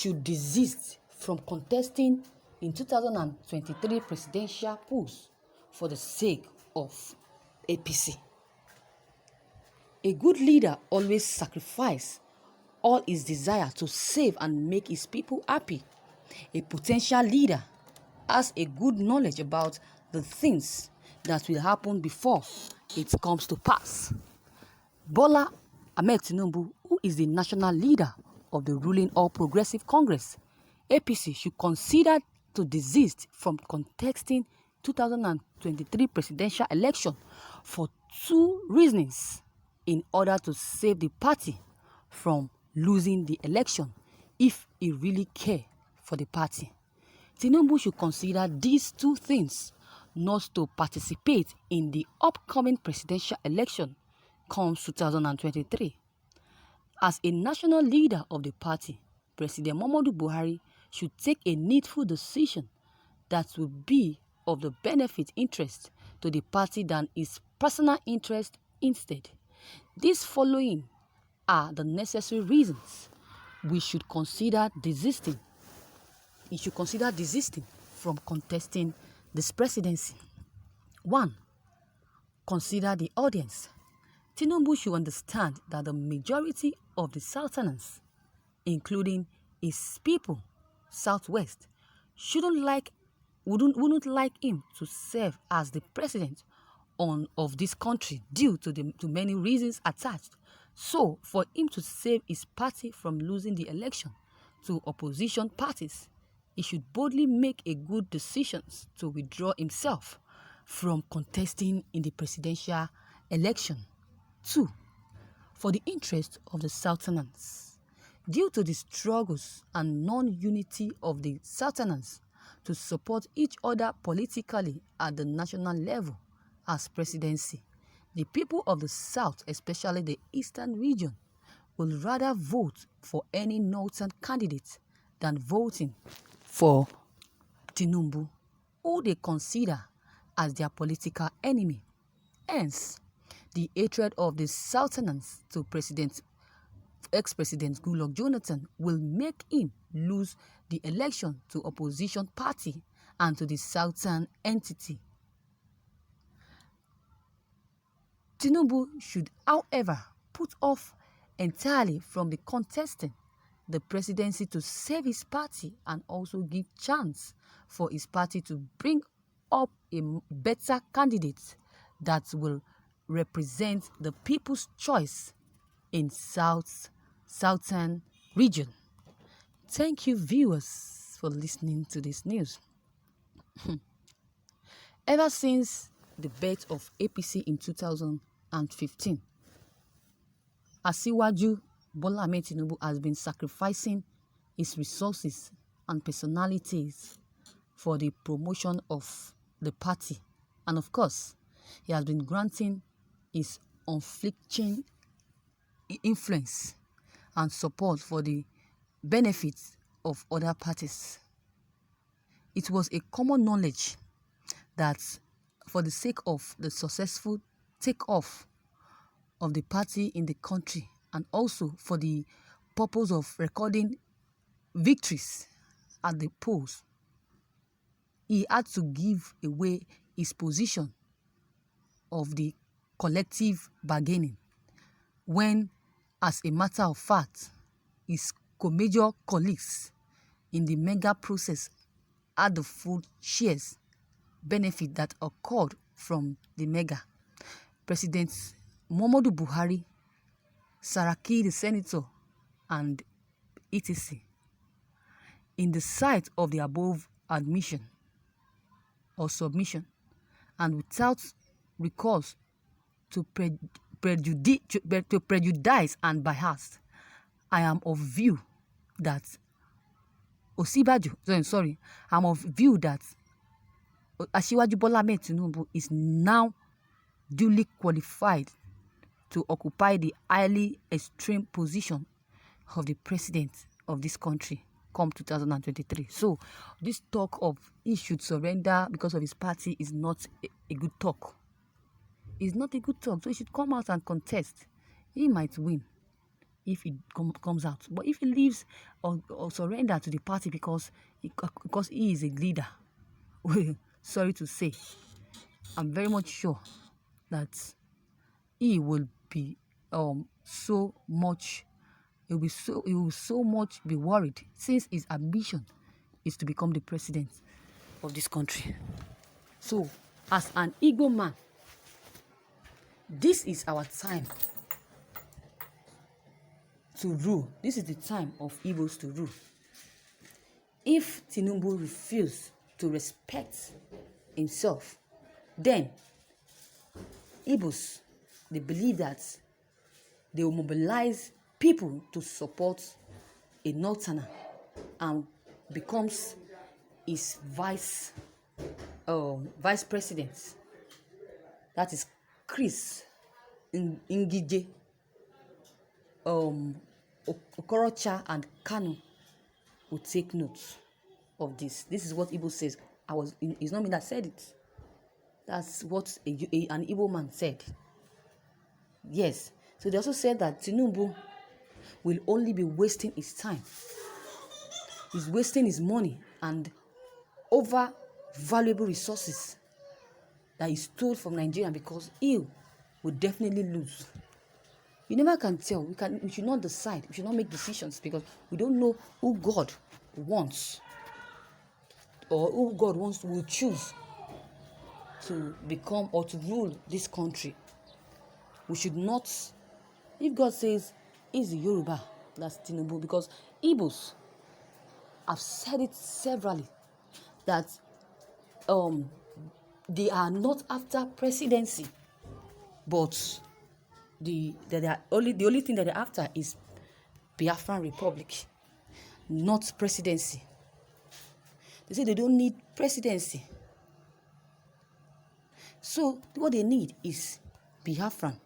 should desist from contesting in 2023 presidential polls for the sake of APC. A good leader always sacrifices all his desire to save and make his people happy. A potential leader has a good knowledge about the things that will happen before it comes to pass. Bola Ahmed Tinubu, who is the national leader of the ruling All Progressive Congress, APC, should consider to desist from contesting 2023 presidential election for two reasons in order to save the party from losing the election if he really cares for the party. Tinubu should consider these two things: not to participate in the upcoming presidential election comes 2023. As a national leader of the party, President Muhammadu Buhari should take a needful decision that will be of the benefit interest to the party than his personal interest instead. These following are the necessary reasons we should consider desisting. He should consider desisting from contesting this presidency. 1. Consider the audience. Tinubu should understand that the majority of the Southerners, including his people, Southwest, wouldn't like him to serve as the president of this country due to many reasons attached. So, for him to save his party from losing the election to opposition parties, he should boldly make a good decision to withdraw himself from contesting in the presidential election. 2. For the interest of the Southerners. Due to the struggles and non-unity of the Southerners to support each other politically at the national level as presidency, the people of the South, especially the Eastern region, will rather vote for any Northern candidate than voting for Tinubu, who they consider as their political enemy. Hence, the hatred of the Southerners to ex-President Goodluck Jonathan will make him lose the election to opposition party and to the Southern entity. Tinubu should, however, put off entirely from the contesting the presidency to save his party and also give chance for his party to bring up a better candidate that will represent the people's choice in Southern region. Thank you, viewers, for listening to this news. Ever since the birth of APC in 2015, Asiwaju Bola Ahmed Tinubu has been sacrificing his resources and personalities for the promotion of the party. And of course, he has been granting his unflinching influence and support for the benefits of other parties. It was a common knowledge that for the sake of the successful takeoff of the party in the country and also for the purpose of recording victories at the polls, he had to give away his position of the collective bargaining when, as a matter of fact, his major colleagues in the mega process had the full shares benefit that occurred from the mega. President Muhammadu Buhari, Saraki the senator, and etc. In the sight of the above admission or submission, and without recourse to prejudice and bias, I am of view that I'm of view that Asiwaju Bola Ahmed Tinubu is now duly qualified to occupy the highly extreme position of the president of this country come 2023. So this talk of he should surrender because of his party is not a good talk. It's not a good talk. So he should come out and contest. He might win. if it comes out. But if he leaves or surrender to the party because he is a leader, sorry to say, I'm very much sure that he will be so much he will so much be worried, since his ambition is to become the president of this country. So, as an Igbo man, this is our time to rule. This is the time of Igbos to rule. If Tinubu refuses to respect himself, then Igbos, they believe that they will mobilize people to support a northerner and becomes his vice president. That is Chris Ngige, Okorocha and Kanu will take note of this. This is what Igbo says. It's not me that said it. That's what an Igbo man said. Yes. So they also said that Tinubu will only be wasting his time. He's wasting his money and over valuable resources that he stole from Nigeria, because he will definitely lose. You never can tell. We should not decide. We should not make decisions, because we don't know who God wants or who God will choose to become or to rule this country. We should not, if God says he's the Yoruba, that's Tinubu, because Igbos have said it severally that they are not after presidency, but the only thing that they're after is Biafran Republic, not presidency. They say they don't need presidency. So what they need is Biafran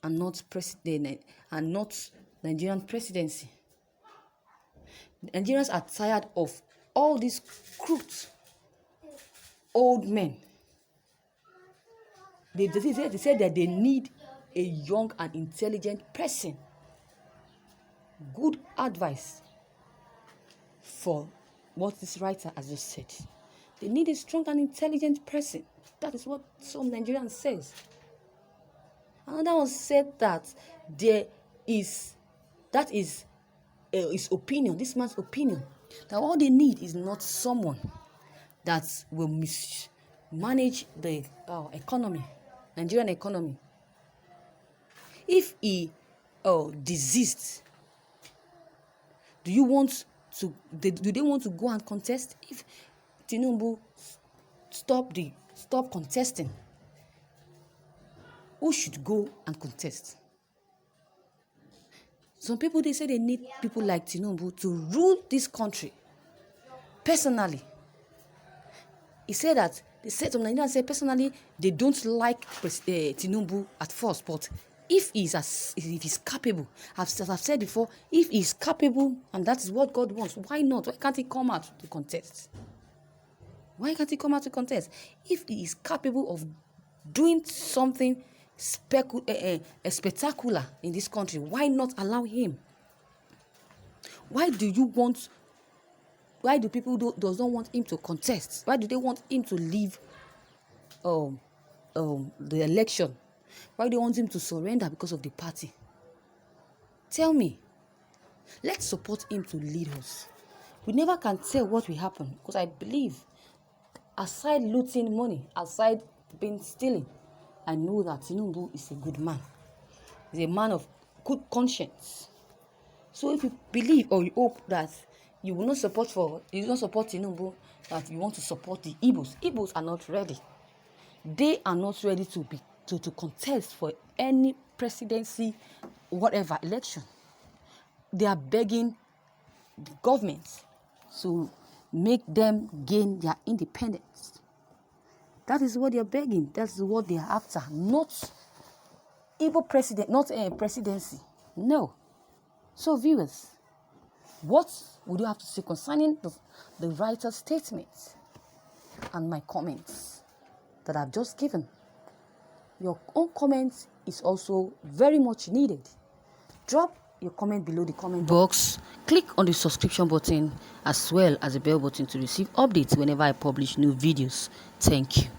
and not president and not Nigerian presidency. Nigerians are tired of all these crooked old men. They said that they need a young and intelligent person. Good advice for what this writer has just said. They need a strong and intelligent person. That is what some Nigerians says. Another one said that is his opinion, this man's opinion, that all they need is not someone that will manage the economy, Nigerian economy. If he desists, do they want to go and contest? If Tinubu stop contesting, who should go and contest? Some people, they say they need people like Tinubu to rule this country personally. He said that some Nigerians say personally they don't like Tinubu at first, but if he's capable, as I've said before, if he's capable and that is what God wants, why not? Why can't he come out to contest? Why can't he come out to contest? If he is capable of doing something spectacular in this country, why not allow him? Why do people does not want him to contest? Why do they want him to leave the election? Why do they want him to surrender because of the party? Tell me. Let's support him to lead us. We never can tell what will happen, because I believe, aside looting money, aside being stealing, I know that Tinubu is a good man. He's a man of good conscience. So if you believe or you hope that you will not support Tinubu, that you want to support the Igbos. Igbos are not ready. They are not ready to contest for any presidency, whatever election. They are begging the government to make them gain their independence. That is what they are begging. That's what they are after. Not Igbo president, not a presidency. No. So viewers, what would you have to say concerning the writer's statement and my comments that I've just given? Your own comments is also very much needed. Drop your comment below the comment box. Click on the subscription button as well as the bell button to receive updates whenever I publish new videos. Thank you.